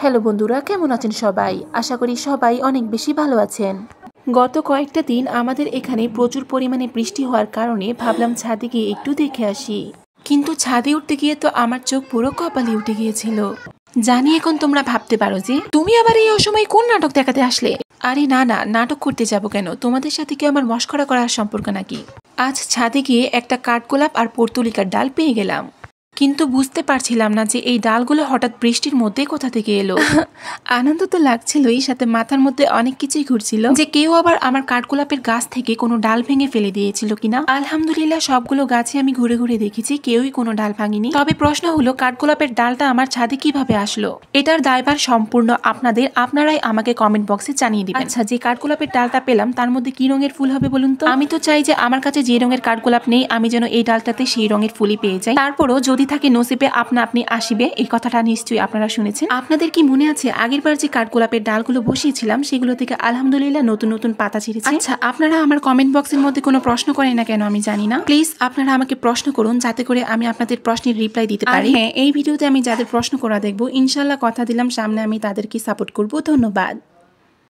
Hello বন্ধুরা, কেমন আছেন সবাই? আশা করি সবাই অনেক বেশি ভালো আছেন। গত কয়েকটা দিন আমাদের এখানে প্রচুর পরিমাণে বৃষ্টি হওয়ার কারণে ভাবলাম ছাদে গিয়ে একটু দেখে আসি। কিন্তু ছাদে উঠতে গিয়ে তো আমার চোখ পুরো কপালে উঠে গিয়েছিল। জানি এখন তোমরা ভাবতে পারো যে তুমি আবার এই অসময়ে কোন নাটক দেখাতে আসলে। আরে না না, নাটক করতে যাব কেন? তোমাদের সাথে কি আমার মশকরা করার সম্পর্ক নাকি? আজ ছাদে গিয়ে একটা কাঠগোলাপ আর পর্তুলিকার ডাল পেয়ে গেলাম, কিন্তু বুঝতে পারছিলাম না যে এই ডালগুলো হঠাৎ বৃষ্টির মধ্যে কোথা থেকে এলো। আনন্দ তো লাগছিলই, সাথে মাথার মধ্যে অনেক কিছুই ঘুরছিল যে কেউ আবার আমার কাঠগোলাপের গাছ থেকে কোনো ডাল ভেঙে ফেলে দিয়েছিল কিনা। আলহামদুলিল্লাহ সবগুলো গাছে আমি ঘুরে ঘুরে দেখেছি, কেউই কোনো ডাল ভাঙেনি। তবে প্রশ্ন হলো কাঠগোলাপের ডালটা আমার ছাদে কিভাবে আসলো? এটার দায়ভার সম্পূর্ণ আপনাদের, আপনারাই আমাকে কমেন্ট বক্সে জানিয়ে দিবেন। আচ্ছা, যে কাঠগোলাপের ডালটা পেলাম তার মধ্যে কি রঙের ফুল হবে বলুন তো? আমি তো চাই যে আমার কাছে যে রঙের কাঠগোলাপ নেই আমি যেন এই ডালটাতে সেই রঙের ফুলই পেয়ে যাই। তারপরও যদি থাকে নসিবে আপনা আপনি আসিবে, এই কথাটা নিশ্চয়ই আপনারা শুনেছেন। আপনাদের কি মনে আছে আগের বার যে কাঠগোলাপের ডালগুলো বসিয়েছিলাম সেগুলো থেকে আলহামদুলিল্লাহ নতুন নতুন পাতা ছিঁড়েছে। আচ্ছা, আপনারা আমার কমেন্ট বক্সের মধ্যে কোনো প্রশ্ন করেন না কেন আমি জানি না। প্লিজ আপনারা আমাকে প্রশ্ন করুন যাতে করে আমি আপনাদের প্রশ্নের রিপ্লাই দিতে পারি। হ্যাঁ, এই ভিডিওতে আমি যাদের প্রশ্ন করা দেখবো ইনশাল্লাহ কথা দিলাম সামনে আমি তাদেরকে সাপোর্ট করব। ধন্যবাদ।